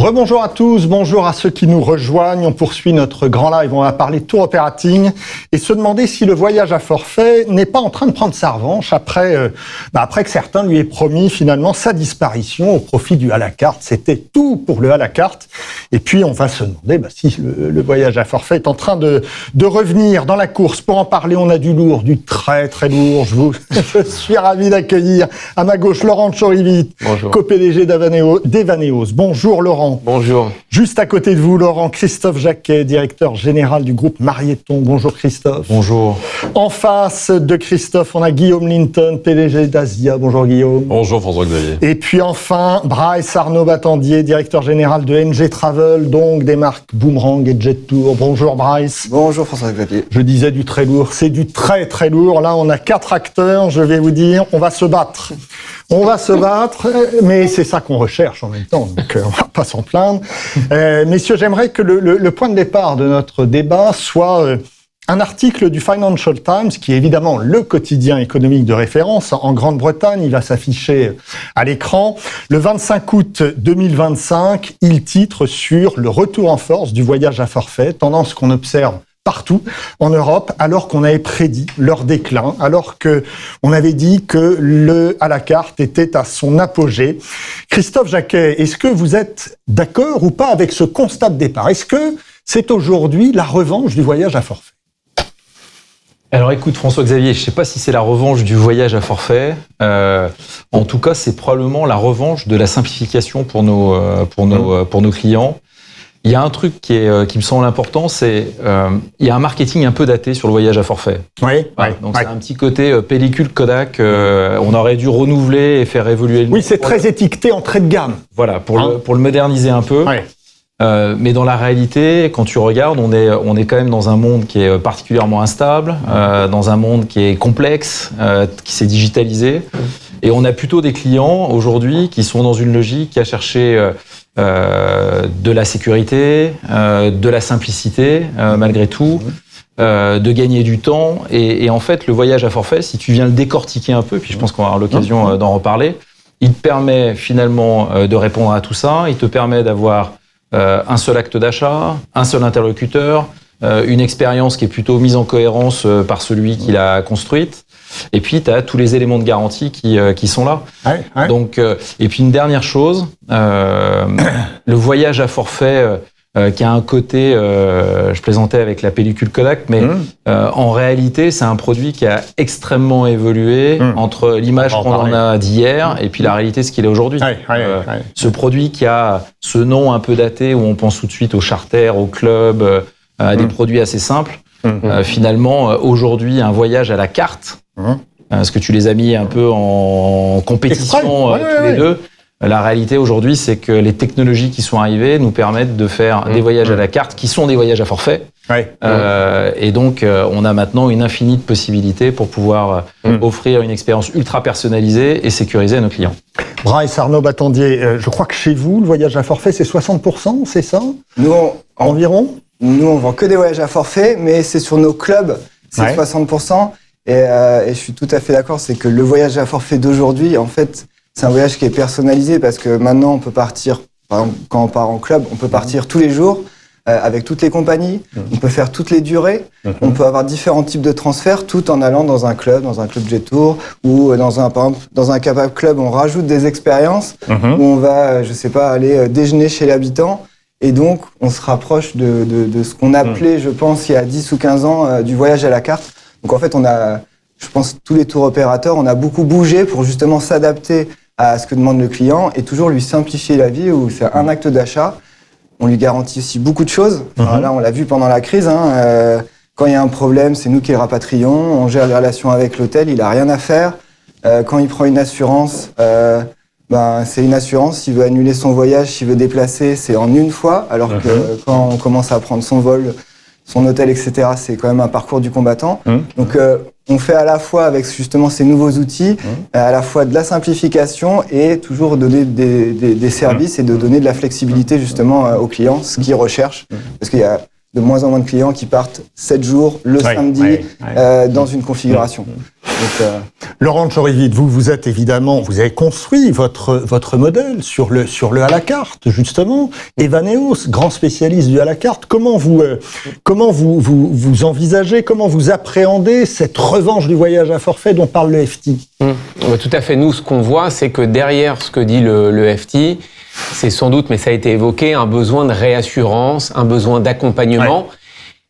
Rebonjour à tous, bonjour à ceux qui nous rejoignent. On poursuit notre grand live, on va parler tour operating et se demander si le voyage à forfait n'est pas en train de prendre sa revanche après que certains lui aient promis finalement sa disparition au profit du à la carte. C'était tout pour le à la carte. Et puis on va se demander si le voyage à forfait est en train de revenir dans la course. Pour en parler, on a du lourd, du très très lourd. Je suis ravi d'accueillir à ma gauche Laurent Tchorivit, co-PDG d'Evaneos. Bonjour Laurent. Bonjour. Juste à côté de vous, Laurent, Christophe Jacquet, directeur général du groupe Marieton. Bonjour Christophe. Bonjour. En face de Christophe, on a Guillaume Linton, PDG d'Asia. Bonjour Guillaume. Bonjour François-Xavier. Et puis enfin, Bryce Arnaud-Battandier, directeur général de NG Travel, donc des marques Boomerang et Jet Tour. Bonjour Bryce. Bonjour François-Xavier. Je disais du très lourd, c'est du très très lourd. Là, on a 4 acteurs, je vais vous dire, on va se battre. On va se battre, mais c'est ça qu'on recherche en même temps, donc on va pas s'en plaindre. Messieurs, j'aimerais que le point de départ de notre débat soit un article du Financial Times, qui est évidemment le quotidien économique de référence en Grande-Bretagne. Il va s'afficher à l'écran. Le 25 août 2025, il titre sur le retour en force du voyage à forfait, tendance qu'on observe partout en Europe, alors qu'on avait prédit leur déclin, alors que on avait dit que le à la carte était à son apogée. Christophe Jacquet, est-ce que vous êtes d'accord ou pas avec ce constat de départ? Est-ce que c'est aujourd'hui la revanche du voyage à forfait? Alors écoute François-Xavier, je ne sais pas si c'est la revanche du voyage à forfait. En tout cas, c'est probablement la revanche de la simplification pour nos clients. Il y a un truc qui me semble important, c'est il y a un marketing un peu daté sur le voyage à forfait. Oui. Donc c'est un petit côté pellicule Kodak. On aurait dû renouveler et faire évoluer le. Oui, c'est très étiqueté en trait de gamme. Voilà, pour le moderniser un peu. Ouais. Mais dans la réalité, quand tu regardes, on est quand même dans un monde qui est particulièrement instable, dans un monde qui est complexe, qui s'est digitalisé. Et on a plutôt des clients aujourd'hui qui sont dans une logique à chercher de la sécurité, de la simplicité malgré tout, de gagner du temps. Et en fait, le voyage à forfait, si tu viens le décortiquer un peu, puis je pense qu'on va avoir l'occasion d'en reparler, il te permet finalement de répondre à tout ça. Il te permet d'avoir un seul acte d'achat, un seul interlocuteur, une expérience qui est plutôt mise en cohérence par celui qui l'a construite. Et puis, tu as tous les éléments de garantie qui sont là. Ouais. Donc, et puis, une dernière chose, le voyage à forfait qui a un côté, je plaisantais avec la pellicule Kodak, mais en réalité, c'est un produit qui a extrêmement évolué entre l'image qu'on en a d'hier et puis la réalité, ce qu'il est aujourd'hui. Ce produit qui a ce nom un peu daté, où on pense tout de suite au charter, au club, à des produits assez simples. Finalement, aujourd'hui, un voyage à la carte, parce que tu les as mis un peu en compétition tous les deux. La réalité aujourd'hui, c'est que les technologies qui sont arrivées nous permettent de faire des voyages à la carte qui sont des voyages à forfait. Et donc, on a maintenant une infinie de possibilités pour pouvoir offrir une expérience ultra personnalisée et sécurisée à nos clients. Bryce Arnaud-Battandier, je crois que chez vous, le voyage à forfait, c'est 60%, c'est ça? Nous, environ? Nous, on vend que des voyages à forfait, mais c'est sur nos clubs, c'est 60%. Et je suis tout à fait d'accord, c'est que le voyage à forfait d'aujourd'hui, en fait, c'est un voyage qui est personnalisé parce que maintenant, on peut partir, par exemple, quand on part en club, on peut partir tous les jours avec toutes les compagnies, on peut faire toutes les durées, on peut avoir différents types de transferts tout en allant dans un club Jet Tour ou par exemple, dans un Capable Club, on rajoute des expériences où on va, je sais pas, aller déjeuner chez l'habitant. Et donc, on se rapproche de ce qu'on appelait, je pense, il y a 10 ou 15 ans, du voyage à la carte. Donc en fait, je pense, tous les tours opérateurs, on a beaucoup bougé pour justement s'adapter à ce que demande le client et toujours lui simplifier la vie où c'est un acte d'achat. On lui garantit aussi beaucoup de choses. Alors là, on l'a vu pendant la crise. Quand il y a un problème, c'est nous qui le rapatrions. On gère les relations avec l'hôtel, il n'a rien à faire. Quand il prend une assurance, c'est une assurance. S'il veut annuler son voyage, s'il veut déplacer, c'est en une fois. Alors que quand on commence à prendre son vol, son hôtel, etc., c'est quand même un parcours du combattant. Donc, on fait à la fois avec justement ces nouveaux outils, à la fois de la simplification et toujours donner des services et de donner de la flexibilité justement aux clients, ce qu'ils recherchent. Parce qu'il y a de moins en moins de clients qui partent 7 jours, le samedi, dans une configuration. Donc, Laurent Tchorivide, vous êtes évidemment, vous avez construit votre modèle sur le à la carte, justement. Evaneos, grand spécialiste du à la carte, comment vous envisagez, comment vous appréhendez cette revanche du voyage à forfait dont parle le FT? Tout à fait. Nous, ce qu'on voit, c'est que derrière ce que dit le FT, c'est sans doute, mais ça a été évoqué, un besoin de réassurance, un besoin d'accompagnement.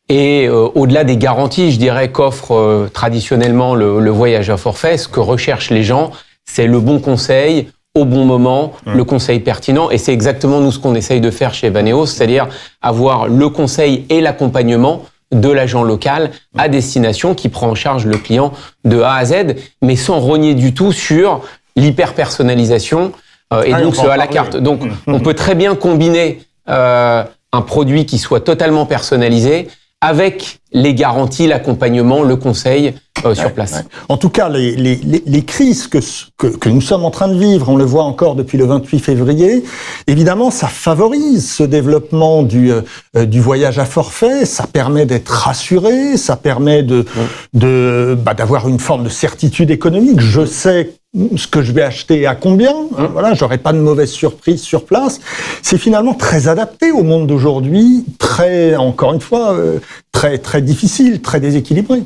Et au-delà des garanties, je dirais, qu'offre traditionnellement le voyage à forfait, ce que recherchent les gens, c'est le bon conseil au bon moment, le conseil pertinent. Et c'est exactement nous ce qu'on essaye de faire chez Evaneos, c'est-à-dire avoir le conseil et l'accompagnement de l'agent local à destination qui prend en charge le client de A à Z, mais sans rogner du tout sur l'hyper-personnalisation et donc ce à la carte. Donc on peut très bien combiner un produit qui soit totalement personnalisé avec les garanties, l'accompagnement, le conseil sur place. En tout cas, les crises que nous sommes en train de vivre, on le voit encore depuis le 28 février, évidemment, ça favorise ce développement du voyage à forfait, ça permet d'être rassuré, ça permet d'avoir une forme de certitude économique. Je sais ce que je vais acheter à combien, voilà, j'aurai pas de mauvaise surprise sur place. C'est finalement très adapté au monde d'aujourd'hui, encore une fois, très difficile, très déséquilibré.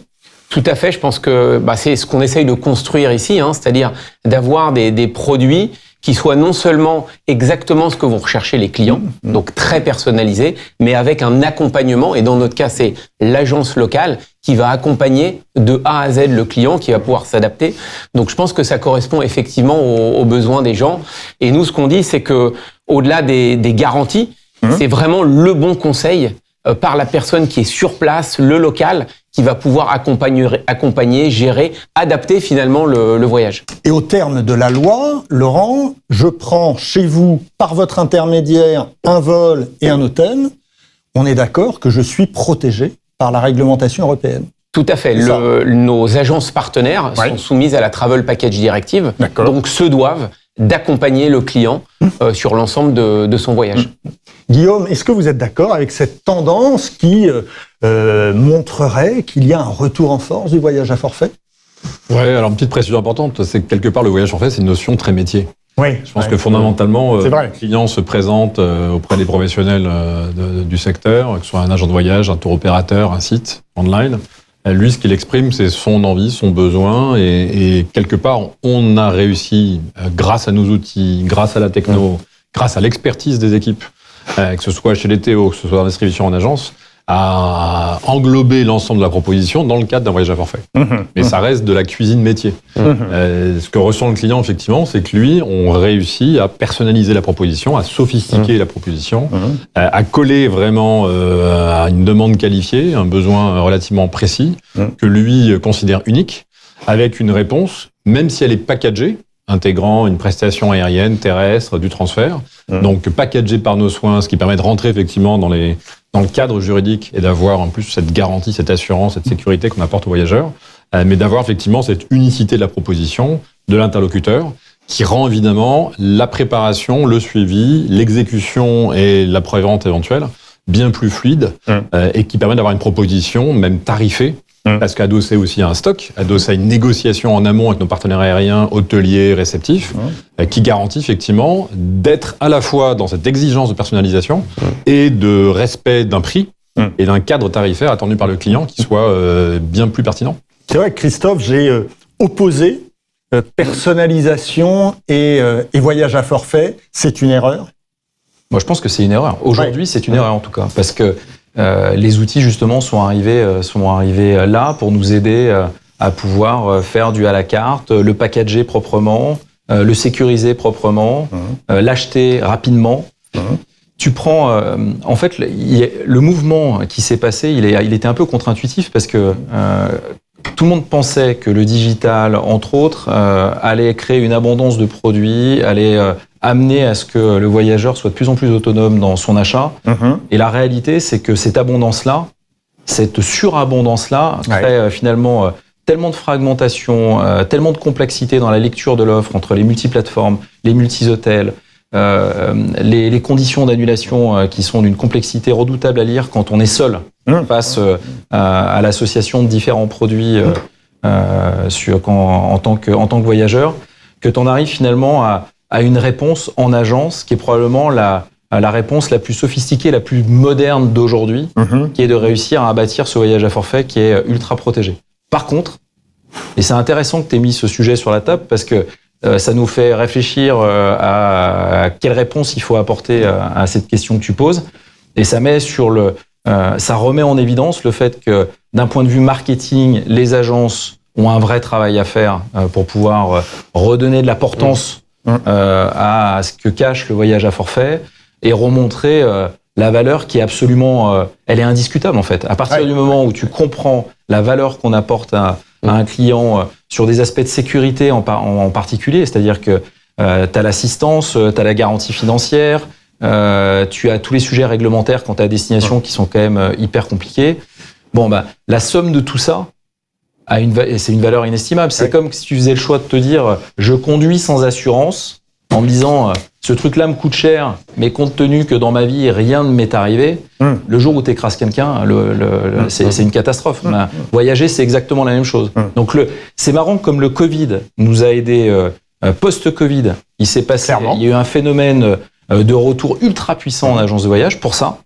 Tout à fait, je pense que c'est ce qu'on essaye de construire ici, c'est-à-dire d'avoir des produits qui soient non seulement exactement ce que vont rechercher les clients, donc très personnalisés, mais avec un accompagnement, et dans notre cas, c'est l'agence locale qui va accompagner de A à Z le client, qui va pouvoir s'adapter. Donc je pense que ça correspond effectivement aux besoins des gens. Et nous, ce qu'on dit, c'est que au-delà des garanties, c'est vraiment le bon conseil par la personne qui est sur place, le local, qui va pouvoir accompagner, gérer, adapter finalement le voyage. Et au terme de la loi, Laurent, je prends chez vous, par votre intermédiaire, un vol et un hôtel. On est d'accord que je suis protégé par la réglementation européenne. Tout à fait. Nos agences partenaires sont soumises à la Travel Package Directive, donc se doivent d'accompagner le client sur l'ensemble de son voyage. Guillaume, est-ce que vous êtes d'accord avec cette tendance qui montrerait qu'il y a un retour en force du voyage à forfait? Ouais, alors une petite précision importante, c'est que quelque part le voyage à forfait, c'est une notion très métier. Oui. Je pense que fondamentalement, le client se présente auprès des professionnels du secteur, que ce soit un agent de voyage, un tour opérateur, un site online. Lui, ce qu'il exprime, c'est son envie, son besoin, et quelque part, on a réussi, grâce à nos outils, grâce à la techno, grâce à l'expertise des équipes, que ce soit chez les Théo, que ce soit en distribution en agence, à englober l'ensemble de la proposition dans le cadre d'un voyage à forfait. Mais ça reste de la cuisine métier. Ce que ressent le client, effectivement, c'est que lui, on réussit à personnaliser la proposition, à sophistiquer la proposition, à coller vraiment à une demande qualifiée, un besoin relativement précis, que lui considère unique, avec une réponse, même si elle est packagée, intégrant une prestation aérienne, terrestre, du transfert, donc packagée par nos soins, ce qui permet de rentrer effectivement dans le cadre juridique et d'avoir en plus cette garantie, cette assurance, cette sécurité qu'on apporte aux voyageurs, mais d'avoir effectivement cette unicité de la proposition, de l'interlocuteur, qui rend évidemment la préparation, le suivi, l'exécution et l'après-vente éventuelle bien plus fluide et qui permet d'avoir une proposition même tarifée, parce qu'adossé aussi à un stock, adossé à une négociation en amont avec nos partenaires aériens, hôteliers, réceptifs, qui garantit effectivement d'être à la fois dans cette exigence de personnalisation et de respect d'un prix et d'un cadre tarifaire attendu par le client qui soit bien plus pertinent. C'est vrai que Christophe, j'ai opposé personnalisation et voyage à forfait. C'est une erreur? Moi, je pense que c'est une erreur. Aujourd'hui, c'est une erreur en tout cas, parce que les outils justement sont arrivés là pour nous aider à pouvoir faire du à la carte, le packager proprement, le sécuriser proprement, l'acheter rapidement. Tu prends, en fait, le mouvement qui s'est passé, il était un peu contre-intuitif parce que tout le monde pensait que le digital, entre autres, allait créer une abondance de produits, allait amener à ce que le voyageur soit de plus en plus autonome dans son achat. Et la réalité, c'est que cette abondance-là, cette surabondance-là, crée finalement tellement de fragmentation, tellement de complexité dans la lecture de l'offre entre les multiplateformes, les multi-hôtels, les conditions d'annulation qui sont d'une complexité redoutable à lire quand on est seul face à l'association de différents produits en tant que voyageur, que tu en arrives finalement à une réponse en agence qui est probablement la réponse la plus sophistiquée, la plus moderne d'aujourd'hui, qui est de réussir à bâtir ce voyage à forfait qui est ultra protégé. Par contre, et c'est intéressant que tu aies mis ce sujet sur la table parce que ça nous fait réfléchir à quelle réponse il faut apporter à cette question que tu poses. Et ça met ça remet en évidence le fait que d'un point de vue marketing, les agences ont un vrai travail à faire pour pouvoir redonner de la portance à ce que cache le voyage à forfait et remontrer la valeur qui est absolument, elle est indiscutable en fait. À partir du moment où tu comprends la valeur qu'on apporte à un client sur des aspects de sécurité en particulier, c'est-à-dire que tu as l'assistance, tu as la garantie financière, tu as tous les sujets réglementaires quant à destination qui sont quand même hyper compliqués. Bon, la somme de tout ça, c'est une valeur inestimable. C'est comme si tu faisais le choix de te dire je conduis sans assurance en me disant ce truc-là me coûte cher, mais compte tenu que dans ma vie rien ne m'est arrivé, le jour où tu écrases quelqu'un, c'est une catastrophe. Voyager, c'est exactement la même chose. Donc c'est marrant comme le Covid nous a aidés post-Covid. Il s'est passé, il y a eu un phénomène de retour ultra puissant en agence de voyage pour ça.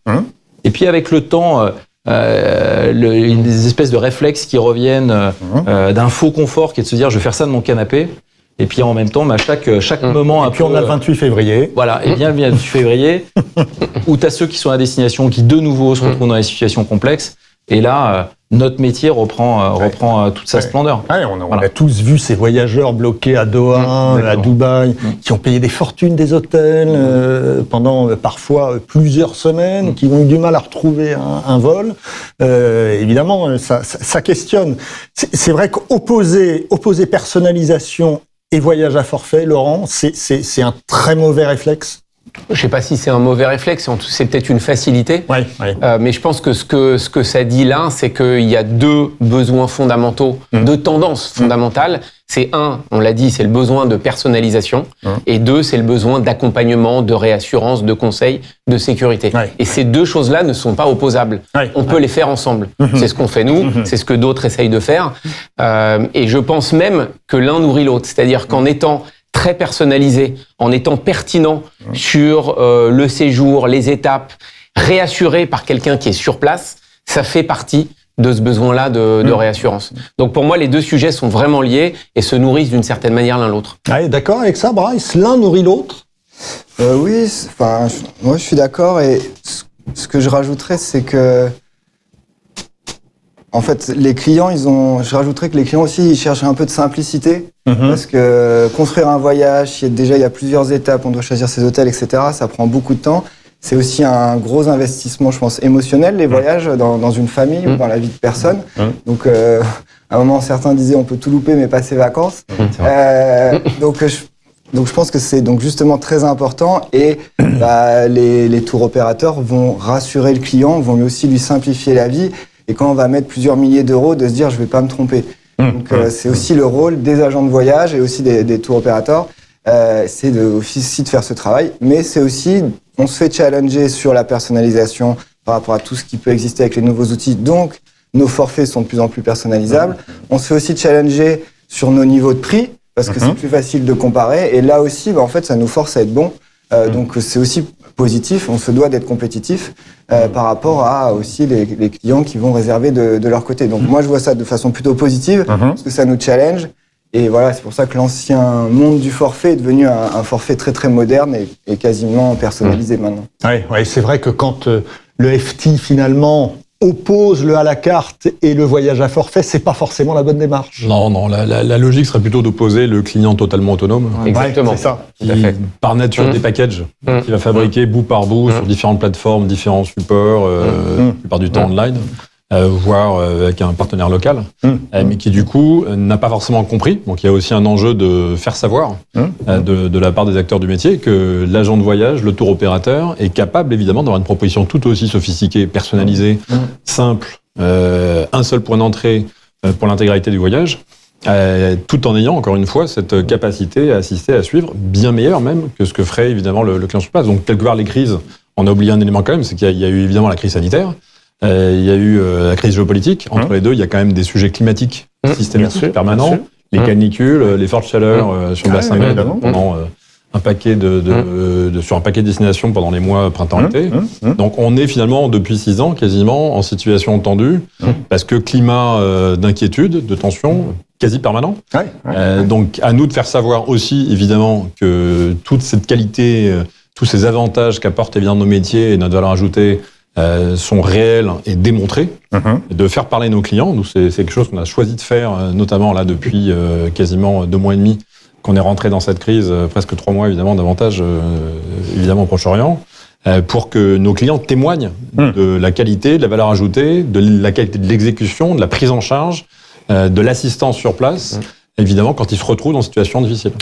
Et puis avec le temps, des espèces de réflexes qui reviennent d'un faux confort qui est de se dire je vais faire ça de mon canapé. Et puis en même temps, chaque moment un peu... Et puis on a le 28 février. Voilà, et bien le 28 février, où tu as ceux qui sont à destination qui de nouveau se retrouvent dans des situations complexes. Et là, notre métier reprend toute sa splendeur. On a tous vu ces voyageurs bloqués à Doha, à Dubaï, qui ont payé des fortunes des hôtels pendant parfois plusieurs semaines, qui ont eu du mal à retrouver un vol. Évidemment, ça questionne. C'est vrai qu'opposer personnalisation et voyage à forfait, Laurent, c'est un très mauvais réflexe. Je sais pas si c'est un mauvais réflexe, c'est peut-être une facilité. Mais je pense que ce que ça dit là, c'est qu'il y a deux besoins fondamentaux, deux tendances fondamentales. C'est on l'a dit, c'est le besoin de personnalisation. Et deux, c'est le besoin d'accompagnement, de réassurance, de conseil, de sécurité. Et ces deux choses-là ne sont pas opposables. On peut les faire ensemble. C'est ce qu'on fait nous, c'est ce que d'autres essayent de faire. Et je pense même que l'un nourrit l'autre. C'est-à-dire qu'en étant très personnalisé, en étant pertinent sur le séjour, les étapes, réassuré par quelqu'un qui est sur place, ça fait partie de ce besoin-là de réassurance. Donc pour moi, les deux sujets sont vraiment liés et se nourrissent d'une certaine manière l'un l'autre. D'accord avec ça, Bryce? L'un nourrit l'autre? Oui, moi je suis d'accord et ce que je rajouterais, c'est que en fait, les clients, je rajouterais que les clients aussi, ils cherchent un peu de simplicité. Parce que construire un voyage, il y a plusieurs étapes, on doit choisir ses hôtels, etc. Ça prend beaucoup de temps. C'est aussi un gros investissement, je pense, émotionnel, les voyages dans une famille ou dans la vie de personne. Donc, à un moment, certains disaient on peut tout louper, mais pas ses vacances. Donc, je pense que c'est donc justement très important. Et les tours opérateurs vont rassurer le client, vont aussi lui simplifier la vie. Et quand on va mettre plusieurs milliers d'euros, de se dire je vais pas me tromper. Donc c'est aussi le rôle des agents de voyage et aussi des tours opérateurs, c'est aussi de faire ce travail. Mais c'est aussi, on se fait challenger sur la personnalisation par rapport à tout ce qui peut exister avec les nouveaux outils. Donc nos forfaits sont de plus en plus personnalisables. On se fait aussi challenger sur nos niveaux de prix parce que c'est plus facile de comparer. Et là aussi, en fait, ça nous force à être bon. Donc c'est aussi positif, on se doit d'être compétitif par rapport à aussi les clients qui vont réserver de leur côté. Donc moi je vois ça de façon plutôt positive parce que ça nous challenge et voilà, c'est pour ça que l'ancien monde du forfait est devenu un forfait très très moderne et quasiment personnalisé maintenant. Oui, c'est vrai que quand le FT finalement oppose le à la carte et le voyage à forfait, c'est pas forcément la bonne démarche. Non, la logique serait plutôt d'opposer le client totalement autonome. Exactement. C'est ça. Qui, par nature des packages, qui va fabriquer bout par bout sur différentes plateformes, différents supports, la plupart du temps online, voire avec un partenaire local, mais qui du coup n'a pas forcément compris. Donc il y a aussi un enjeu de faire savoir de la part des acteurs du métier que l'agent de voyage, le tour opérateur, est capable évidemment d'avoir une proposition tout aussi sophistiquée, personnalisée, simple, un seul point d'entrée pour l'intégralité du voyage, tout en ayant, encore une fois, cette capacité à assister, à suivre, bien meilleure même que ce que ferait évidemment le client sur place. Donc, quelque part, les crises, on a oublié un élément quand même, c'est qu'il y a eu évidemment la crise sanitaire, il y a eu la crise géopolitique. Entre les deux, il y a quand même des sujets climatiques systématiques, permanents, les canicules, les fortes chaleurs sur le bassin pendant un paquet sur un paquet de destinations pendant les mois printemps-été. Donc on est finalement depuis 6 ans quasiment en situation tendue parce que climat d'inquiétude, de tension quasi permanent. Donc à nous de faire savoir aussi évidemment que toute cette qualité, tous ces avantages qu'apportent évidemment nos métiers et notre valeur ajoutée sont réels et démontrés, de faire parler nos clients. Nous, c'est quelque chose qu'on a choisi de faire, notamment là depuis quasiment 2 mois et demi, qu'on est rentré dans cette crise, presque 3 mois évidemment davantage, évidemment au Proche-Orient, pour que nos clients témoignent de la qualité, de la valeur ajoutée, de la qualité de l'exécution, de la prise en charge, de l'assistance sur place, évidemment quand ils se retrouvent dans une situation difficile.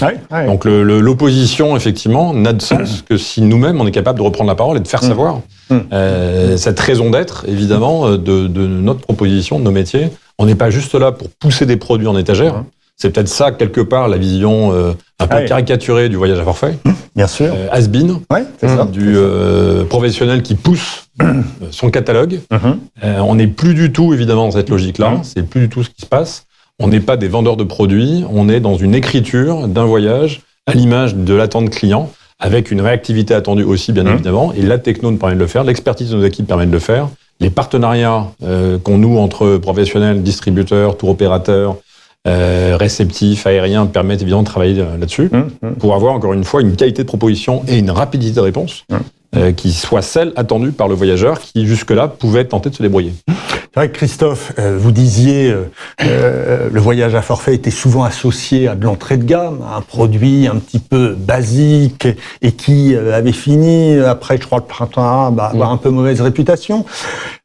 Donc l'opposition, effectivement, n'a de sens que si nous-mêmes on est capable de reprendre la parole et de faire savoir cette raison d'être, évidemment, de notre proposition, de nos métiers. On n'est pas juste là pour pousser des produits en étagère. C'est peut-être ça, quelque part, la vision un peu caricaturée du voyage à forfait. Bien sûr. Has-been, du professionnel qui pousse son catalogue. On n'est plus du tout, évidemment, dans cette logique-là. C'est plus du tout ce qui se passe. On n'est pas des vendeurs de produits. On est dans une écriture d'un voyage à l'image de l'attente client, avec une réactivité attendue aussi, bien évidemment. Et la techno nous permet de le faire. L'expertise de nos équipes permet de le faire. Les partenariats qu'on noue entre professionnels, distributeurs, tour opérateurs, réceptifs, aériens, permettent évidemment de travailler là-dessus pour avoir encore une fois une qualité de proposition et une rapidité de réponse qui soit celle attendue par le voyageur qui jusque-là pouvait tenter de se débrouiller. C'est vrai que Christophe, vous disiez le voyage à forfait était souvent associé à de l'entrée de gamme, à un produit un petit peu basique et qui avait fini, après je crois le printemps arabe, à avoir un peu mauvaise réputation.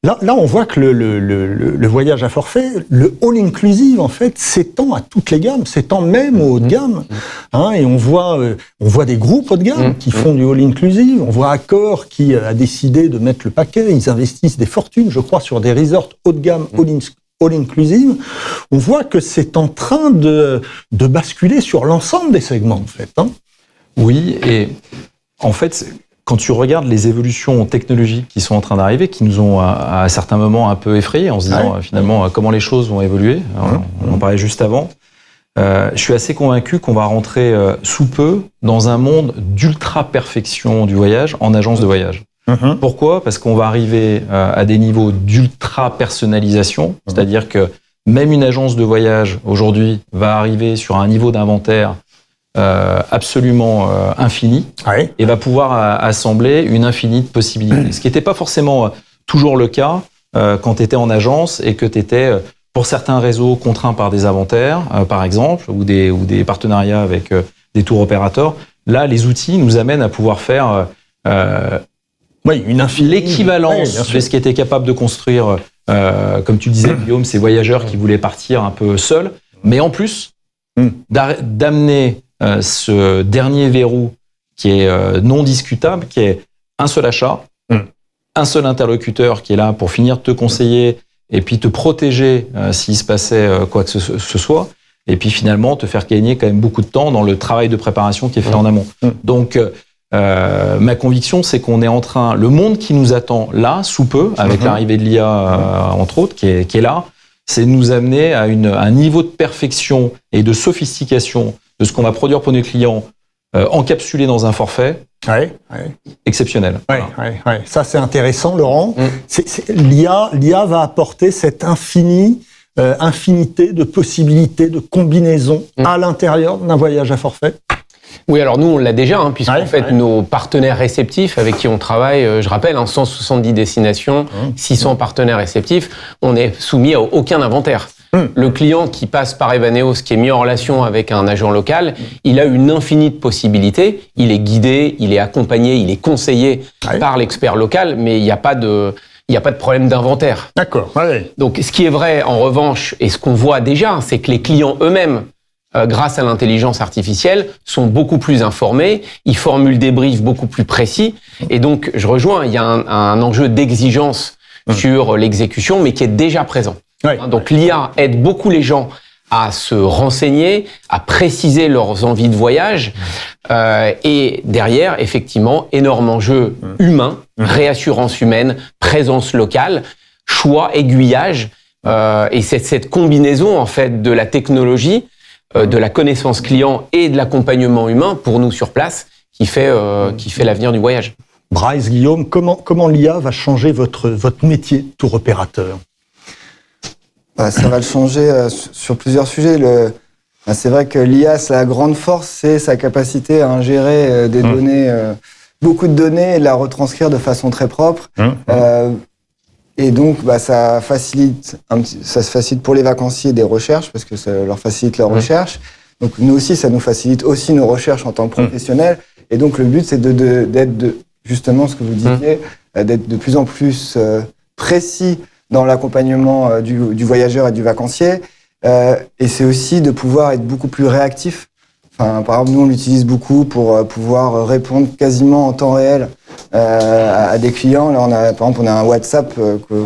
Là, on voit que le voyage à forfait, le all-inclusive, en fait, s'étend à toutes les gammes, s'étend même au haut de gamme. Et on voit des groupes haut de gamme qui font du all-inclusive. On voit Accor qui a décidé de mettre le paquet. Ils investissent des fortunes, je crois, sur des resorts haut de gamme, all-inclusive. On voit que c'est en train de basculer sur l'ensemble des segments, en fait. Oui, et en fait, quand tu regardes les évolutions technologiques qui sont en train d'arriver, qui nous ont à certains moments un peu effrayés en se disant finalement comment les choses vont évoluer, on en parlait juste avant, je suis assez convaincu qu'on va rentrer sous peu dans un monde d'ultra-perfection du voyage en agence de voyage. Pourquoi ? Parce qu'on va arriver à des niveaux d'ultra-personnalisation, c'est-à-dire que même une agence de voyage aujourd'hui va arriver sur un niveau d'inventaire absolument infini et va pouvoir assembler une infinie de possibilités. Ce qui n'était pas forcément toujours le cas quand tu étais en agence et que tu étais, pour certains réseaux, contraint par des inventaires, par exemple, ou des partenariats avec des tours opérateurs. Là, les outils nous amènent à pouvoir faire l'équivalence de ce qui était capable de construire, comme tu disais, Guillaume, ces voyageurs qui voulaient partir un peu seuls, mais en plus, d'amener ce dernier verrou qui est non discutable, qui est un seul achat, un seul interlocuteur qui est là pour finir de te conseiller et puis te protéger s'il se passait quoi que ce soit, et puis finalement te faire gagner quand même beaucoup de temps dans le travail de préparation qui est fait en amont. Donc, ma conviction, c'est qu'on est en train, le monde qui nous attend là, sous peu, avec l'arrivée de l'IA, entre autres, qui est là, c'est de nous amener à un niveau de perfection et de sophistication de ce qu'on va produire pour nos clients, encapsulé dans un forfait, exceptionnel. Ça, c'est intéressant, Laurent. L'IA va apporter cette infinité de possibilités, de combinaisons à l'intérieur d'un voyage à forfait. Oui, alors nous, on l'a déjà, puisqu'en fait, nos partenaires réceptifs avec qui on travaille, je rappelle, 170 destinations, 600 partenaires réceptifs, on n'est soumis à aucun inventaire. Le client qui passe par Evaneos, qui est mis en relation avec un agent local, il a une infinie de possibilités. Il est guidé, il est accompagné, il est conseillé par l'expert local, mais il n'y a pas de problème d'inventaire. D'accord. Donc, ce qui est vrai, en revanche, et ce qu'on voit déjà, c'est que les clients eux-mêmes, grâce à l'intelligence artificielle, sont beaucoup plus informés, ils formulent des briefs beaucoup plus précis, et donc, je rejoins, il y a un enjeu d'exigence sur l'exécution, mais qui est déjà présent. Donc l'IA aide beaucoup les gens à se renseigner, à préciser leurs envies de voyage. Et derrière, effectivement, énorme enjeu humain, réassurance humaine, présence locale, choix, aiguillage. Et c'est cette combinaison, en fait, de la technologie, de la connaissance client et de l'accompagnement humain pour nous sur place qui fait l'avenir du voyage. Bryce, Guillaume, comment l'IA va changer votre métier tour opérateur ? Ça va le changer sur plusieurs sujets. C'est vrai que l'IA, sa grande force, c'est sa capacité à ingérer des données, beaucoup de données, et de la retranscrire de façon très propre. Et donc, ça se facilite pour les vacanciers des recherches, parce que ça leur facilite leur recherche. Donc, nous aussi, ça nous facilite aussi nos recherches en tant que professionnels. Et donc, le but, c'est d'être justement ce que vous disiez, d'être de plus en plus précis dans l'accompagnement du voyageur et du vacancier. Et c'est aussi de pouvoir être beaucoup plus réactif. Enfin, par exemple, nous, on l'utilise beaucoup pour pouvoir répondre quasiment en temps réel à des clients. Là, par exemple, on a un WhatsApp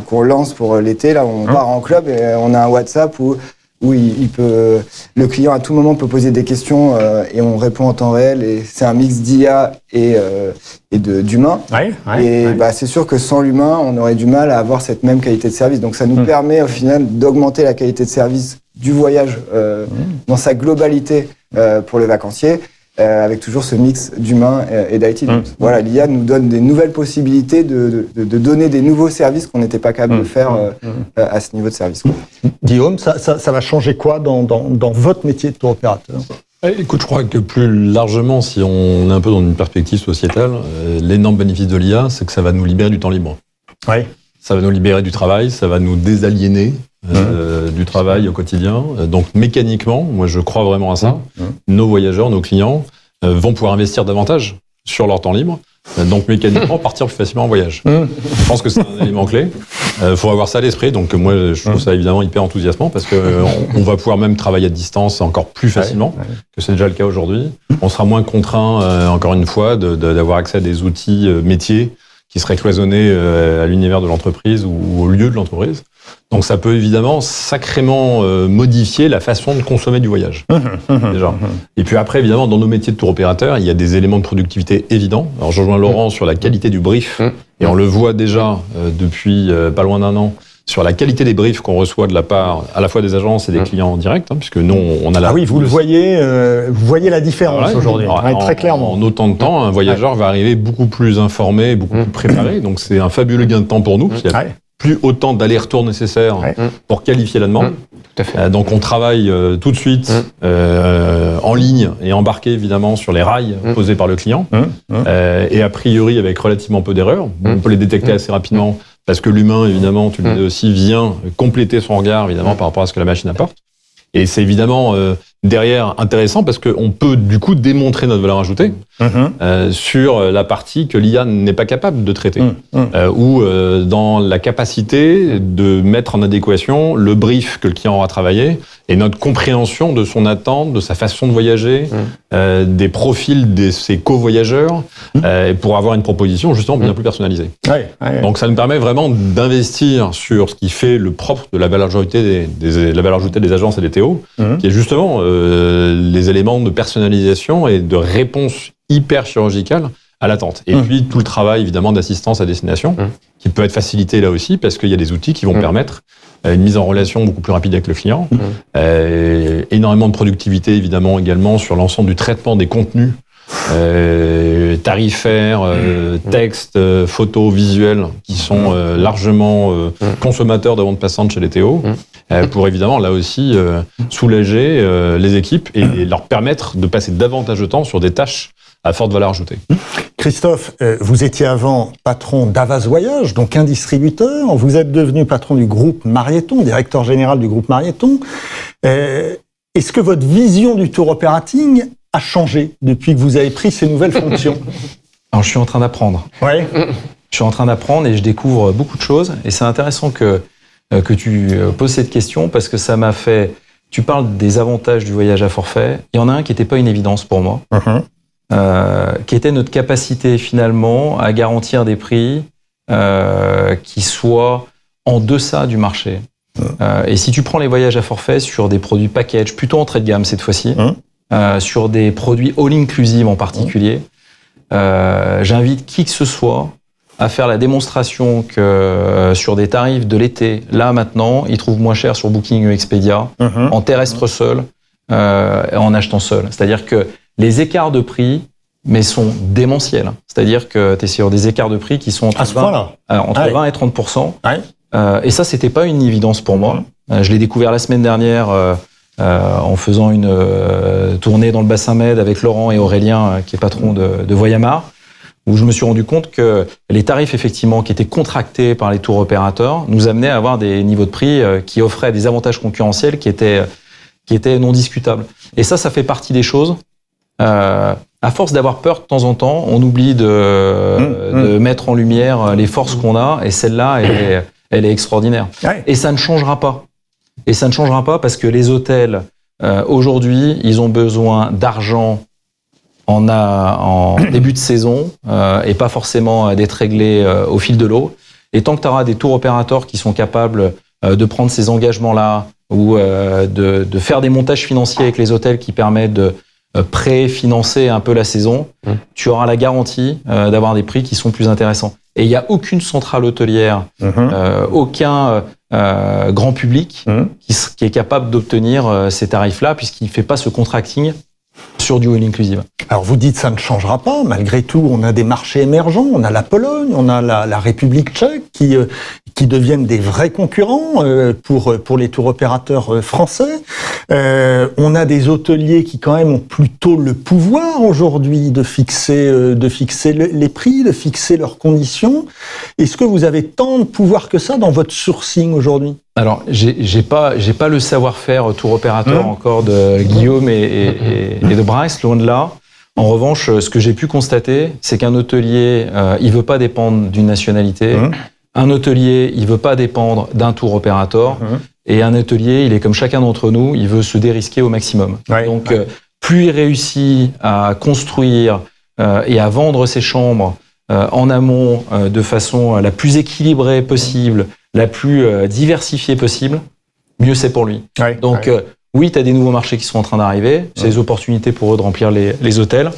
qu'on lance pour l'été. Là, on part en club et on a un WhatsApp où le client à tout moment peut poser des questions et on répond en temps réel. Et c'est un mix d'IA et d'humain. C'est sûr que sans l'humain, on aurait du mal à avoir cette même qualité de service. Donc ça nous permet au final d'augmenter la qualité de service du voyage dans sa globalité pour le vacancier, avec toujours ce mix d'humain et d'IT. Donc, voilà, l'IA nous donne des nouvelles possibilités de donner des nouveaux services qu'on n'était pas capable de faire à ce niveau de service. Guillaume, ça va changer quoi dans votre métier de tour opérateur ? Écoute, je crois que plus largement, si on est un peu dans une perspective sociétale, l'énorme bénéfice de l'IA, c'est que ça va nous libérer du temps libre. Ça va nous libérer du travail, ça va nous désaliéner du travail au quotidien. Donc mécaniquement, moi je crois vraiment à ça, nos voyageurs, nos clients vont pouvoir investir davantage sur leur temps libre, donc mécaniquement partir plus facilement en voyage. Je pense que c'est un élément clé. Faut avoir ça à l'esprit, donc moi je trouve ça évidemment hyper enthousiasmant parce que on va pouvoir même travailler à distance encore plus facilement que c'est déjà le cas aujourd'hui. On sera moins contraint, encore une fois, d'avoir accès à des outils métiers qui seraient cloisonnés à l'univers de l'entreprise ou au lieu de l'entreprise. Donc ça peut évidemment sacrément modifier la façon de consommer du voyage, déjà. Et puis après, évidemment, dans nos métiers de tour opérateur, il y a des éléments de productivité évidents. Alors je rejoins Laurent sur la qualité du brief, et on le voit déjà depuis pas loin d'un an, sur la qualité des briefs qu'on reçoit de la part à la fois des agences et des clients en direct, puisque nous, on a la... Ah oui, vous voyez la différence aujourd'hui, très clairement. En autant de temps, un voyageur va arriver beaucoup plus informé, beaucoup plus préparé, donc c'est un fabuleux gain de temps pour nous, parce qu'il y a plus autant d'allers-retours nécessaires pour qualifier la demande. Tout à fait. Donc on travaille tout de suite en ligne et embarqué évidemment sur les rails posés par le client, et a priori avec relativement peu d'erreurs. On peut les détecter assez rapidement, parce que l'humain, évidemment, tu le disais aussi, vient compléter son regard, évidemment, par rapport à ce que la machine apporte. Et c'est évidemment derrière intéressant parce qu'on peut du coup démontrer notre valeur ajoutée sur la partie que l'IA n'est pas capable de traiter, ou dans la capacité de mettre en adéquation le brief que le client aura travaillé et notre compréhension de son attente, de sa façon de voyager, des profils de ses co-voyageurs, pour avoir une proposition justement bien plus personnalisée. Donc ça nous permet vraiment d'investir sur ce qui fait le propre de la valeur ajoutée la valeur ajoutée des agences et des TO, qui est justement les éléments de personnalisation et de réponse hyper chirurgicale à l'attente. Et puis tout le travail évidemment d'assistance à destination, qui peut être facilité là aussi, parce qu'il y a des outils qui vont permettre une mise en relation beaucoup plus rapide avec le client, énormément de productivité évidemment également sur l'ensemble du traitement des contenus tarifaires, textes, photos, visuels, qui sont largement consommateurs de bande passante chez les TO, pour évidemment là aussi soulager les équipes et leur permettre de passer davantage de temps sur des tâches à forte valeur ajoutée. Christophe, vous étiez avant patron d'Avas Voyage, donc un distributeur. Vous êtes devenu patron du groupe Marieton, directeur général du groupe Marieton. Est-ce que votre vision du tour operating a changé depuis que vous avez pris ces nouvelles fonctions? Alors, je suis en train d'apprendre. Je suis en train d'apprendre et je découvre beaucoup de choses. Et c'est intéressant que tu poses cette question parce que ça m'a fait... Tu parles des avantages du voyage à forfait. Il y en a un qui n'était pas une évidence pour moi. Qui était notre capacité finalement à garantir des prix qui soient en deçà du marché. Et si tu prends les voyages à forfait sur des produits package, plutôt entrée de gamme cette fois-ci, sur des produits all-inclusive en particulier, j'invite qui que ce soit à faire la démonstration que sur des tarifs de l'été, là maintenant, ils trouvent moins cher sur Booking ou Expedia, en terrestre seul, en achetant seul. C'est-à-dire que les écarts de prix sont démentiels. C'est-à-dire que tu es sur des écarts de prix qui sont entre 20 et 30%. Et ça, c'était pas une évidence pour moi. Je l'ai découvert la semaine dernière en faisant une tournée dans le bassin Med avec Laurent et Aurélien, qui est patron de Voyamar, où je me suis rendu compte que les tarifs effectivement qui étaient contractés par les tours opérateurs nous amenaient à avoir des niveaux de prix qui offraient des avantages concurrentiels qui étaient non discutables. Et ça fait partie des choses. À force d'avoir peur de temps en temps, on oublie de mettre en lumière les forces qu'on a, et celle-là, elle est extraordinaire. Et ça ne changera pas. Et ça ne changera pas parce que les hôtels, aujourd'hui, ils ont besoin d'argent en début de saison et pas forcément d'être réglés au fil de l'eau. Et tant que tu auras des tours opérateurs qui sont capables de prendre ces engagements-là ou de faire des montages financiers avec les hôtels qui permettent de préfinancer un peu la saison, tu auras la garantie d'avoir des prix qui sont plus intéressants. Et il n'y a aucune centrale hôtelière, aucun grand public qui est capable d'obtenir ces tarifs-là, puisqu'il ne fait pas ce contracting sur du all-inclusive. Alors vous dites ça ne changera pas, malgré tout on a des marchés émergents, on a la Pologne, on a la République tchèque qui deviennent des vrais concurrents pour les tours opérateurs français. On a des hôteliers qui quand même ont plutôt le pouvoir aujourd'hui de fixer les prix, de fixer leurs conditions. Est-ce que vous avez tant de pouvoir que ça dans votre sourcing aujourd'hui ? Alors, j'ai pas le savoir-faire tour opérateur encore de Guillaume et de Bryce, loin de là. En revanche, ce que j'ai pu constater, c'est qu'un hôtelier, il veut pas dépendre d'une nationalité. Un hôtelier, il veut pas dépendre d'un tour opérateur. Et un hôtelier, il est comme chacun d'entre nous, il veut se dérisquer au maximum. Donc, plus il réussit à construire et à vendre ses chambres en amont de façon la plus équilibrée possible, la plus diversifiée possible, mieux c'est pour lui. Donc, oui, tu as des nouveaux marchés qui sont en train d'arriver. C'est des opportunités pour eux de remplir les hôtels.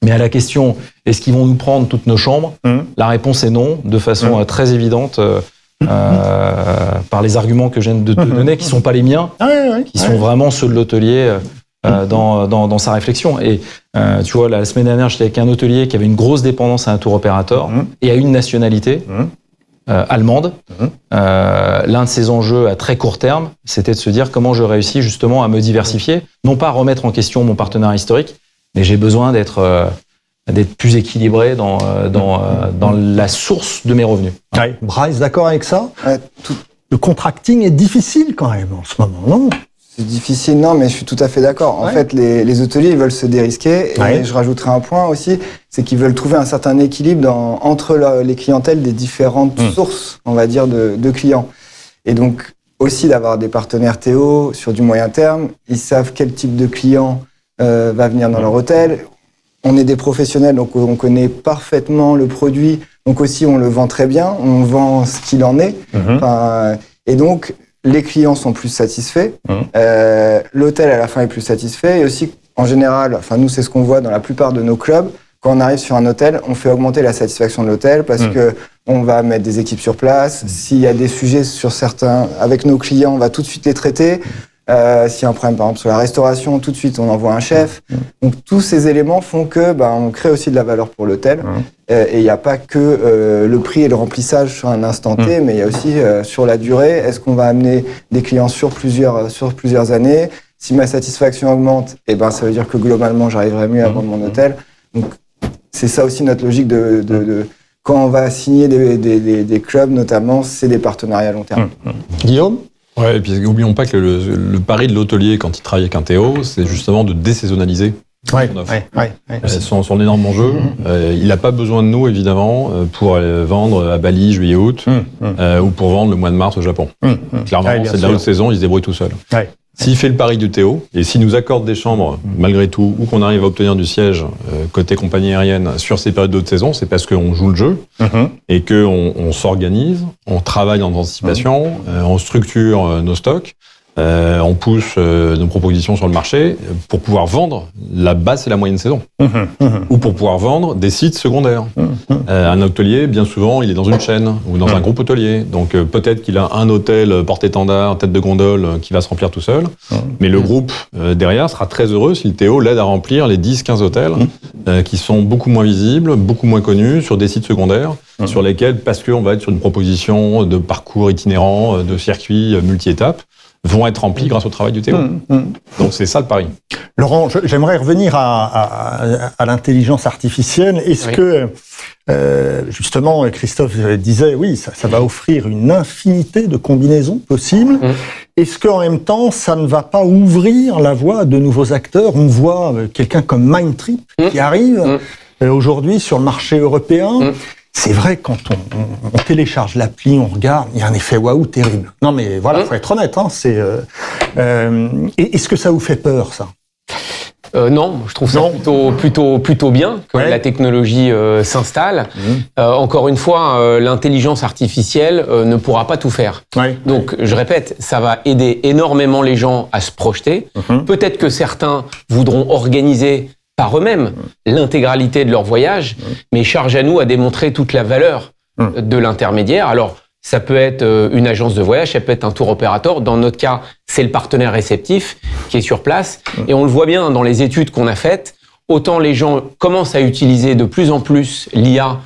Mais à la question, est-ce qu'ils vont nous prendre toutes nos chambres ? La réponse est non, de façon très évidente, par les arguments que je viens de te donner, qui ne sont pas les miens, qui sont vraiment ceux de l'hôtelier dans sa réflexion. Et tu vois, la semaine dernière, j'étais avec un hôtelier qui avait une grosse dépendance à un tour opérateur et à une nationalité allemande. L'un de ses enjeux à très court terme, c'était de se dire comment je réussis justement à me diversifier, non pas à remettre en question mon partenaire historique, mais j'ai besoin d'être plus équilibré dans la source de mes revenus. Bryce, d'accord avec ça ? Le contracting est difficile quand même en ce moment, non ? C'est difficile, non, mais je suis tout à fait d'accord. En fait, les hôteliers, ils veulent se dérisquer. Et je rajouterai un point aussi, c'est qu'ils veulent trouver un certain équilibre entre les clientèles des différentes sources, on va dire, de clients. Et donc, aussi d'avoir des partenaires Théo sur du moyen terme. Ils savent quel type de client va venir dans leur hôtel. On est des professionnels, donc on connaît parfaitement le produit. Donc aussi, on le vend très bien. On vend ce qu'il en est. Et donc, les clients sont plus satisfaits. L'hôtel, à la fin, est plus satisfait. Et aussi, en général, nous, c'est ce qu'on voit dans la plupart de nos clubs. Quand on arrive sur un hôtel, on fait augmenter la satisfaction de l'hôtel parce que on va mettre des équipes sur place. S'il y a des sujets sur certains, avec nos clients, on va tout de suite les traiter. S'il y a un problème, par exemple, sur la restauration, tout de suite, on envoie un chef. Donc, tous ces éléments font que, on crée aussi de la valeur pour l'hôtel. Et il n'y a pas que le prix et le remplissage sur un instant T, mais il y a aussi sur la durée. Est-ce qu'on va amener des clients sur plusieurs années ? Si ma satisfaction augmente, ça veut dire que globalement, j'arriverai mieux à vendre mon hôtel. Donc, c'est ça aussi notre logique de quand on va signer des clubs, notamment, c'est des partenariats à long terme. Guillaume ? Ouais, et puis n'oublions pas que le pari de l'hôtelier quand il travaille avec un Théo, c'est justement de désaisonnaliser son offre. Son énorme enjeu. Il n'a pas besoin de nous, évidemment, pour vendre à Bali, juillet, août, ou pour vendre le mois de mars au Japon. Clairement, c'est de la haute saison, il se débrouille tout seul. S'il fait le pari du Théo, et s'il nous accorde des chambres, malgré tout, ou qu'on arrive à obtenir du siège côté compagnie aérienne sur ces périodes de haute saison, c'est parce qu'on joue le jeu et qu'on s'organise, on travaille en anticipation, on structure nos stocks, on pousse nos propositions sur le marché pour pouvoir vendre la basse et la moyenne saison. Ou pour pouvoir vendre des sites secondaires. Un hôtelier, bien souvent, il est dans une chaîne ou dans un groupe hôtelier. Donc peut-être qu'il a un hôtel porte-étendard, tête de gondole, qui va se remplir tout seul. Mais le groupe derrière sera très heureux si le Théo l'aide à remplir les 10-15 hôtels qui sont beaucoup moins visibles, beaucoup moins connus sur des sites secondaires, sur lesquels, parce qu'on va être sur une proposition de parcours itinérant, de circuits multi-étapes, vont être remplis grâce au travail du Théo. Donc c'est ça le pari. Laurent, j'aimerais revenir à l'intelligence artificielle. Est-ce que, justement, Christophe disait, oui, ça va offrir une infinité de combinaisons possibles. Est-ce qu'en même temps, ça ne va pas ouvrir la voie à de nouveaux acteurs? On voit quelqu'un comme Mindtrip qui arrive aujourd'hui sur le marché européen. C'est vrai, quand on télécharge l'appli, on regarde, il y a un effet waouh terrible. Non mais voilà, faut être honnête. Est-ce que ça vous fait peur, ça? Non, je trouve ça plutôt bien que la technologie s'installe. Encore une fois, l'intelligence artificielle ne pourra pas tout faire. Donc, je répète, ça va aider énormément les gens à se projeter. Peut-être que certains voudront organiser par eux-mêmes l'intégralité de leur voyage, mais charge à nous à démontrer toute la valeur de l'intermédiaire. Alors, ça peut être une agence de voyage, ça peut être un tour opérateur. Dans notre cas, c'est le partenaire réceptif qui est sur place. Et on le voit bien dans les études qu'on a faites, autant les gens commencent à utiliser de plus en plus l'IA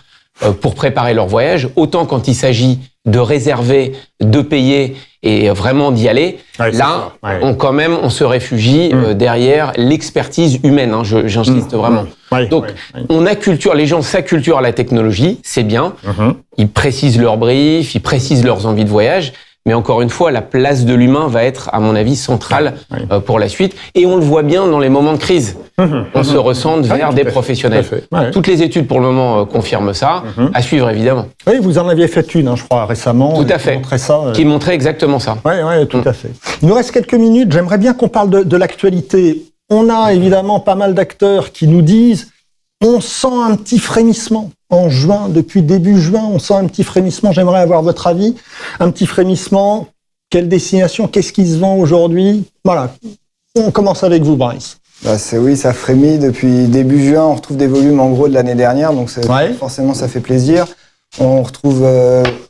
pour préparer leur voyage, autant quand il s'agit de réserver, de payer et vraiment d'y aller, là, on se réfugie derrière l'expertise humaine. J'insiste vraiment. Donc, les gens s'acculturent à la technologie, c'est bien. Ils précisent leurs briefs, ils précisent leurs envies de voyage. Mais encore une fois, la place de l'humain va être, à mon avis, centrale pour la suite. Et on le voit bien dans les moments de crise. On se ressente vers des professionnels. Toutes les études, pour le moment, confirment ça. À suivre, évidemment. Oui, vous en aviez fait une, je crois, récemment. Tout à fait. Qui montrait exactement ça. Oui, tout à fait. Il nous reste quelques minutes. J'aimerais bien qu'on parle de l'actualité. On a évidemment pas mal d'acteurs qui nous disent on sent un petit frémissement. En juin, depuis début juin, on sent un petit frémissement. J'aimerais avoir votre avis. Un petit frémissement. Quelle destination? Qu'est-ce qui se vend aujourd'hui? Voilà. On commence avec vous, Brice. Ça frémit depuis début juin. On retrouve des volumes en gros de l'année dernière, donc forcément ça fait plaisir. On retrouve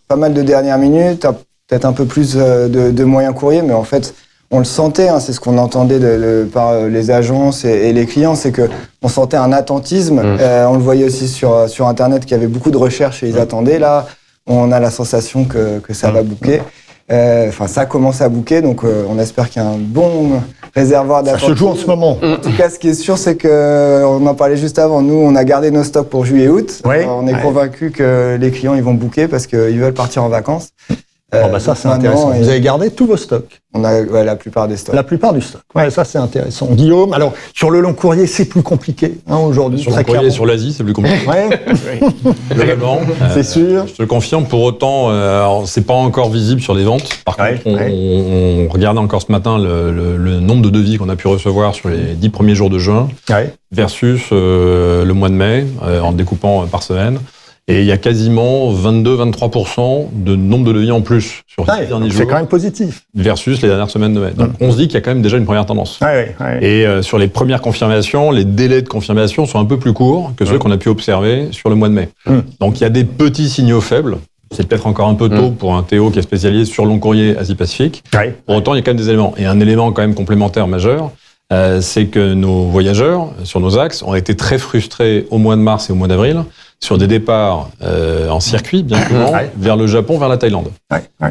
pas mal de dernières minutes, peut-être un peu plus de moyens courriers, mais en fait on le sentait. C'est ce qu'on entendait par les agences et les clients, c'est que on sentait un attentisme. On le voyait aussi sur Internet qu'il y avait beaucoup de recherches et ils attendaient. Là, on a la sensation que ça va booker. Ça commence à booker, donc on espère qu'il y a un bon réservoir d'attention. Ça se joue en ce moment. En tout cas, ce qui est sûr, c'est que on en parlait juste avant. Nous, on a gardé nos stocks pour juillet-août. On est convaincus que les clients ils vont booker parce qu'ils veulent partir en vacances. Ça c'est intéressant. Vous avez gardé tous vos stocks? On a la plupart des stocks. La plupart du stock. Ça c'est intéressant. Guillaume, alors sur le long courrier, c'est plus compliqué aujourd'hui. Sur le long courrier, sur l'Asie, c'est plus compliqué. Globalement, c'est sûr. Je te le confirme. Pour autant, c'est pas encore visible sur les ventes. Par contre, on regardait encore ce matin le nombre de devis qu'on a pu recevoir sur les 10 premiers jours de juin versus le mois de mai, en découpant par semaine. Et il y a quasiment 22-23% de nombre de devis en plus sur ces derniers jours. C'est quand même positif. Versus les dernières semaines de mai. Donc on se dit qu'il y a quand même déjà une première tendance. Et sur les premières confirmations, les délais de confirmation sont un peu plus courts que ceux qu'on a pu observer sur le mois de mai. Donc il y a des petits signaux faibles. C'est peut-être encore un peu tôt pour un Théo qui est spécialisé sur long courrier Asie-Pacifique. Pour autant, il y a quand même des éléments. Et un élément quand même complémentaire majeur, c'est que nos voyageurs sur nos axes ont été très frustrés au mois de mars et au mois d'avril sur des départs en circuit, bien souvent, vers le Japon, vers la Thaïlande,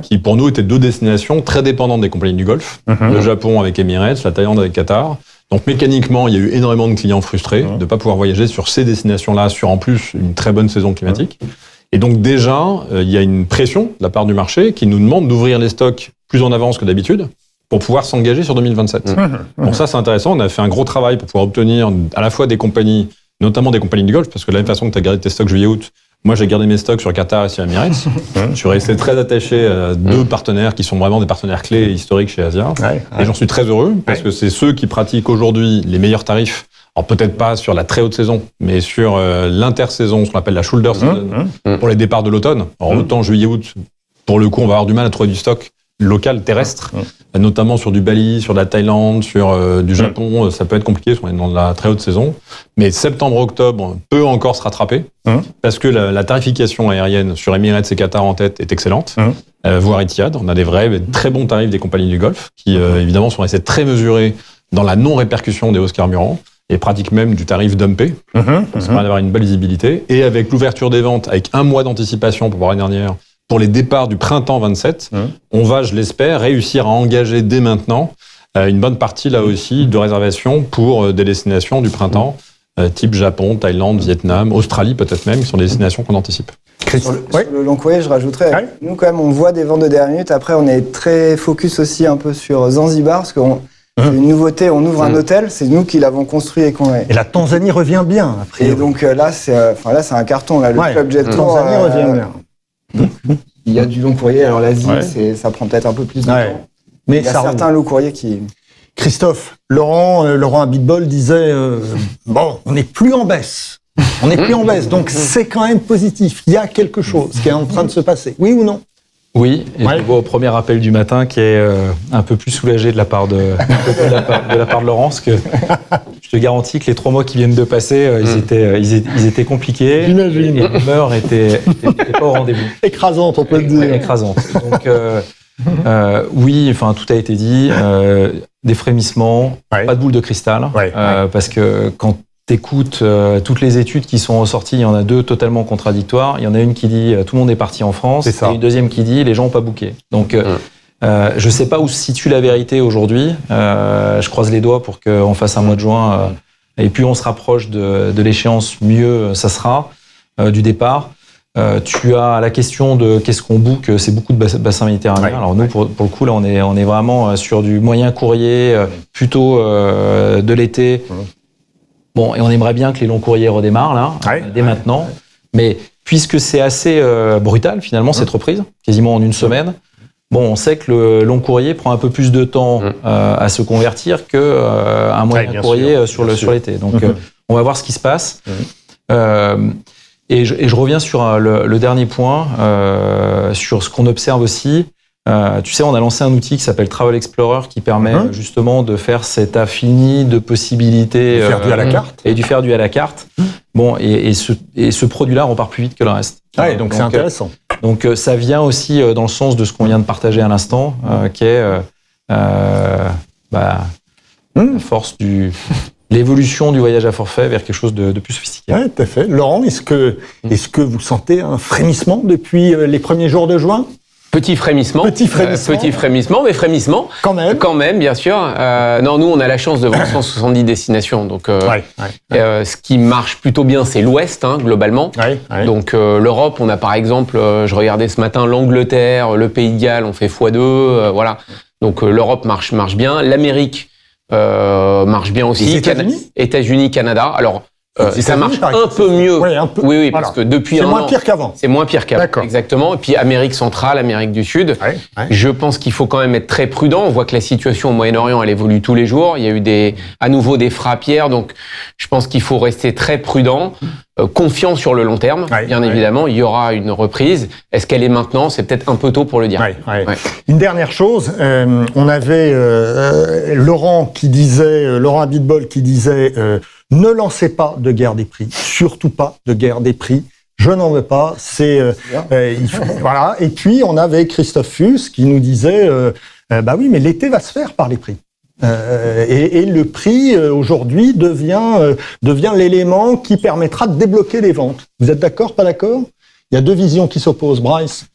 qui pour nous étaient deux destinations très dépendantes des compagnies du Golfe. Le Japon avec Emirates, la Thaïlande avec Qatar. Donc mécaniquement, il y a eu énormément de clients frustrés de ne pas pouvoir voyager sur ces destinations-là, sur en plus une très bonne saison climatique. Et donc déjà, il y a une pression de la part du marché qui nous demande d'ouvrir les stocks plus en avance que d'habitude pour pouvoir s'engager sur 2027. Donc ça, c'est intéressant. On a fait un gros travail pour pouvoir obtenir à la fois des compagnies, notamment des compagnies du Golfe, parce que de la même façon que tu as gardé tes stocks juillet-août, Moi, j'ai gardé mes stocks sur Qatar et sur Emirates. Je suis resté très attaché à 2 partenaires qui sont vraiment des partenaires clés et historiques chez Asia. Et j'en suis très heureux parce que c'est ceux qui pratiquent aujourd'hui les meilleurs tarifs. Alors peut-être pas sur la très haute saison, mais sur l'intersaison, ce qu'on appelle la shoulder season, pour les départs de l'automne. Alors autant juillet-août, pour le coup, on va avoir du mal à trouver du stock local terrestre, notamment sur du Bali, sur de la Thaïlande, sur du Japon, ça peut être compliqué parce qu'on est dans la très haute saison. Mais septembre-octobre peut encore se rattraper parce que la tarification aérienne sur Emirates et Qatar en tête est excellente, voire Etihad. On a des très bons tarifs des compagnies du Golfe qui évidemment sont restés très mesurés dans la non-répercussion des hausses carburants et pratiquent même du tarif dumpé. Ça permet d'avoir une belle visibilité. Et avec l'ouverture des ventes, avec 1 mois d'anticipation pour l'année dernière, pour les départs du printemps 27, on va, je l'espère, réussir à engager dès maintenant une bonne partie, là aussi, de réservations pour des destinations du printemps, type Japon, Thaïlande, Vietnam, Australie peut-être même, qui sont des destinations qu'on anticipe. Sur le long courrier, je rajouterais, nous quand même, on voit des ventes de dernière minute. Après, on est très focus aussi un peu sur Zanzibar, parce que c'est une nouveauté, on ouvre un hôtel, c'est nous qui l'avons construit et qu'on est. Et la Tanzanie revient bien, après. Et donc là, c'est un carton, là, le club Jet Tour. Tanzanie revient bien. Il y a du long courrier, alors l'Asie, ça prend peut-être un peu plus de temps. Mais il y a certains longs courriers qui... Christophe, Laurent Abitbol disait bon, on n'est plus en baisse. On n'est plus en baisse, donc c'est quand même positif. Il y a quelque chose qui est en train de se passer. Oui ou non? Oui, et je vois au premier appel du matin qui est un peu plus soulagé de la part de Laurent, parce que je te garantis que les 3 mois qui viennent de passer, ils étaient compliqués. J'imagine. Et l'humeur était pas au rendez-vous. Écrasante, on peut le dire. Écrasante. Donc oui, enfin tout a été dit. Des frémissements, pas de boule de cristal, parce que quand t'écoutes toutes les études qui sont ressorties, il y en a 2 totalement contradictoires. Il y en a une qui dit tout le monde est parti en France, et une deuxième qui dit les gens n'ont pas booké. Donc je sais pas où se situe la vérité aujourd'hui. Je croise les doigts pour qu'on fasse un mois de juin. Et plus on se rapproche de l'échéance, mieux ça sera du départ. Tu as la question de qu'est-ce qu'on book, c'est beaucoup de bassins méditerranéens. Alors nous, pour le coup, là, on est vraiment sur du moyen courrier, plutôt de l'été. Bon, et on aimerait bien que les longs courriers redémarrent, là, dès maintenant. Mais puisque c'est assez brutal, finalement, cette reprise, quasiment en une semaine, bon, on sait que le long courrier prend un peu plus de temps à se convertir qu'un moyen courrier sur l'été. Donc, on va voir ce qui se passe. Et je reviens sur le dernier point, sur ce qu'on observe aussi. Tu sais, on a lancé un outil qui s'appelle Travel Explorer qui permet justement de faire cet affini de possibilités. Faire du à la carte. Et du faire du à la carte. Bon, et ce produit-là repart plus vite que le reste. Donc c'est intéressant. Donc ça vient aussi dans le sens de ce qu'on vient de partager à l'instant, qui est la force l'évolution du voyage à forfait vers quelque chose de plus sophistiqué. Oui, tout à fait. Laurent, est-ce que vous sentez un frémissement depuis les premiers jours de juin? Petit frémissement, mais frémissement. Quand même, bien sûr. Non, nous, on a la chance de vendre 170 destinations. Donc, ce qui marche plutôt bien, c'est l'Ouest, globalement. Donc, l'Europe, on a par exemple, je regardais ce matin, l'Angleterre, le Pays de Galles, on fait x2, voilà. Donc, l'Europe marche bien. L'Amérique marche bien aussi. États-Unis, Canada. Alors, ça marche un peu mieux. Oui, parce que depuis un an... C'est moins pire qu'avant. C'est moins pire qu'avant, exactement. Et puis Amérique centrale, Amérique du Sud. Je pense qu'il faut quand même être très prudent. On voit que la situation au Moyen-Orient, elle évolue tous les jours. Il y a eu à nouveau des frappes hier. Donc, je pense qu'il faut rester très prudent, confiant sur le long terme. Bien évidemment, il y aura une reprise. Est-ce qu'elle est maintenant? C'est peut-être un peu tôt pour le dire. Une dernière chose, on avait Laurent Abitbol qui disait ne lancez pas de guerre des prix, surtout pas de guerre des prix. Je n'en veux pas. Voilà. Et puis on avait Christophe Fuss qui nous disait bah oui, mais l'été va se faire par les prix. Et le prix aujourd'hui devient l'élément qui permettra de débloquer les ventes. Vous êtes d'accord, pas d'accord? Il y a 2 visions qui s'opposent. Bryce?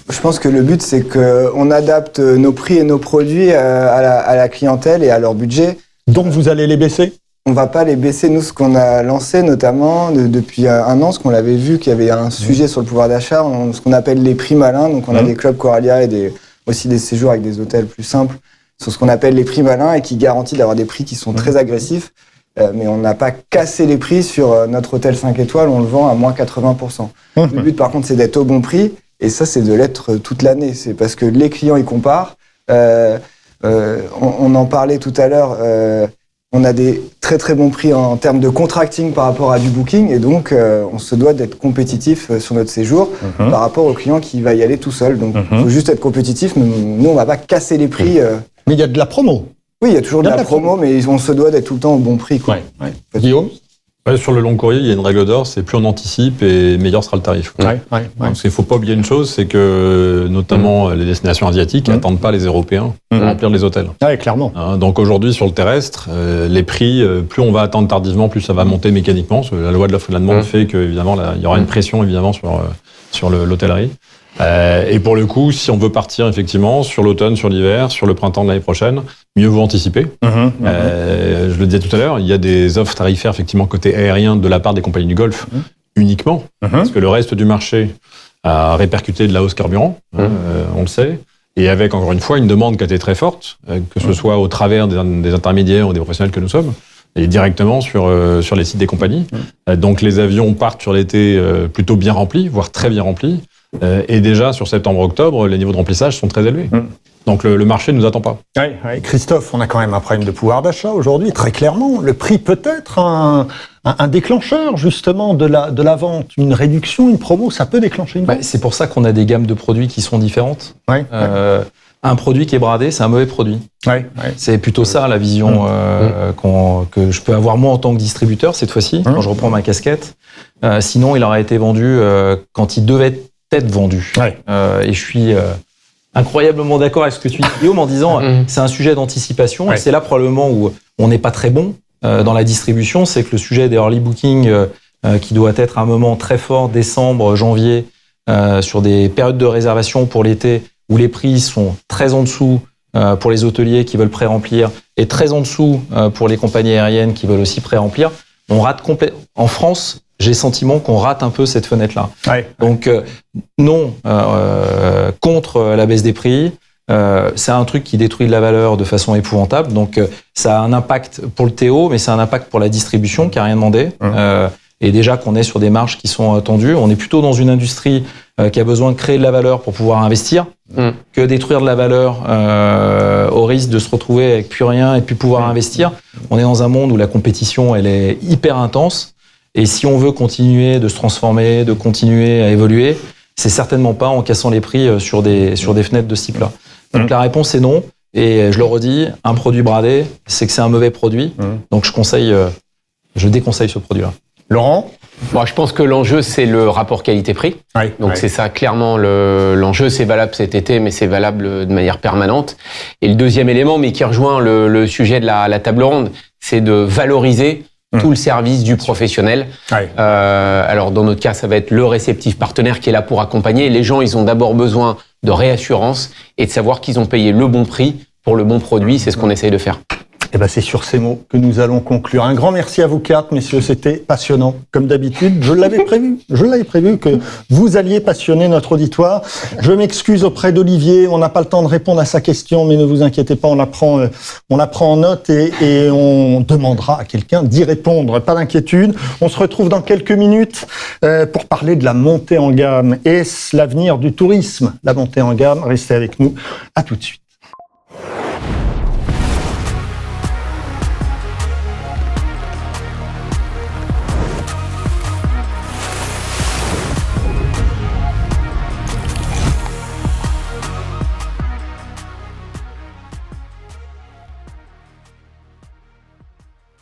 Je pense que le but, c'est qu'on adapte nos prix et nos produits à la clientèle et à leur budget. Donc vous allez les baisser? On va pas les baisser. Nous, ce qu'on a lancé notamment depuis un an, ce qu'on avait vu qu'il y avait un sujet sur le pouvoir d'achat, ce qu'on appelle les prix malins. Donc on a des clubs Coralia et aussi des séjours avec des hôtels plus simples sur ce qu'on appelle les prix malins et qui garantissent d'avoir des prix qui sont très agressifs. mais on n'a pas cassé les prix sur notre hôtel 5 étoiles, on le vend à moins 80%. Le but, par contre, c'est d'être au bon prix, et ça, c'est de l'être toute l'année. C'est parce que les clients, ils comparent. On en parlait tout à l'heure, on a des très très bons prix en termes de contracting par rapport à du booking, et donc on se doit d'être compétitif sur notre séjour par rapport au client qui va y aller tout seul. Donc il faut juste être compétitif, mais nous on va pas casser les prix. Mais il y a de la promo. Oui, il y a toujours de la promo, mais on se doit d'être tout le temps au bon prix, quoi. Ouais. Guillaume ? Sur le long courrier, il y a une règle d'or, c'est plus on anticipe et meilleur sera le tarif. Parce qu'il ne faut pas oublier une chose, c'est que notamment les destinations asiatiques n'attendent pas les Européens pour remplir les hôtels. Oui, clairement. Donc aujourd'hui, sur le terrestre, les prix, plus on va attendre tardivement, plus ça va monter mécaniquement. Parce que la loi de l'offre et de la demande fait qu'évidemment, il y aura une pression évidemment sur l'hôtellerie. Et pour le coup, si on veut partir effectivement sur l'automne, sur l'hiver, sur le printemps de l'année prochaine, mieux vaut anticiper. Je le disais tout à l'heure, il y a des offres tarifaires effectivement côté aérien de la part des compagnies du Golfe uniquement, parce que le reste du marché a répercuté de la hausse carburant, on le sait, et avec encore une fois une demande qui a été très forte, que ce soit au travers des intermédiaires ou des professionnels que nous sommes, et directement sur les sites des compagnies. Donc les avions partent sur l'été plutôt bien remplis, voire très bien remplis. Et déjà, sur septembre-octobre, les niveaux de remplissage sont très élevés. Donc le marché ne nous attend pas. Oui. Christophe, on a quand même un problème de pouvoir d'achat aujourd'hui, très clairement. Le prix peut être un déclencheur, justement, de la vente. Une réduction, une promo, ça peut déclencher une vente. C'est pour ça qu'on a des gammes de produits qui sont différentes. Un produit qui est bradé, c'est un mauvais produit. C'est plutôt ça, la vision que je peux avoir moi en tant que distributeur, cette fois-ci, quand je reprends ma casquette. Sinon, il aurait été vendu quand il devait être vendu. Et je suis incroyablement d'accord avec ce que tu dis, Guillaume, en disant c'est un sujet d'anticipation. Et c'est là probablement où on n'est pas très bon dans la distribution, c'est que le sujet des early bookings, qui doit être un moment très fort, décembre, janvier, sur des périodes de réservation pour l'été, où les prix sont très en dessous pour les hôteliers qui veulent pré-remplir, et très en dessous pour les compagnies aériennes qui veulent aussi pré-remplir. On rate complètement. En France, j'ai le sentiment qu'on rate un peu cette fenêtre-là. Donc, non, contre la baisse des prix, c'est un truc qui détruit de la valeur de façon épouvantable. Donc, ça a un impact pour le Théo, mais c'est un impact pour la distribution qui n'a rien demandé. Et déjà qu'on est sur des marges qui sont tendues, on est plutôt dans une industrie qui a besoin de créer de la valeur pour pouvoir investir, que détruire de la valeur au risque de se retrouver avec plus rien et plus pouvoir investir. On est dans un monde où la compétition, elle est hyper intense. Et si on veut continuer de se transformer, de continuer à évoluer, c'est certainement pas en cassant les prix sur des fenêtres de ce type-là. Donc la réponse est non. Et je le redis, un produit bradé, c'est que c'est un mauvais produit. Donc je déconseille ce produit-là. Laurent ? Je pense que l'enjeu, c'est le rapport qualité-prix. Donc c'est ça, clairement, l'enjeu. C'est valable cet été, mais c'est valable de manière permanente. Et le deuxième élément, mais qui rejoint le sujet de la table ronde, c'est de valoriser tout le service du professionnel. Alors dans notre cas, ça va être le réceptif partenaire qui est là pour accompagner. Les gens, ils ont d'abord besoin de réassurance et de savoir qu'ils ont payé le bon prix pour le bon produit. C'est ce qu'on essaye de faire. Et c'est sur ces mots que nous allons conclure. Un grand merci à vous quatre, messieurs, c'était passionnant. Comme d'habitude, je l'avais prévu que vous alliez passionner notre auditoire. Je m'excuse auprès d'Olivier, on n'a pas le temps de répondre à sa question, mais ne vous inquiétez pas, on la prend en note et on demandera à quelqu'un d'y répondre. Pas d'inquiétude. On se retrouve dans quelques minutes pour parler de la montée en gamme. Est-ce l'avenir du tourisme, la montée en gamme? Restez avec nous. À tout de suite.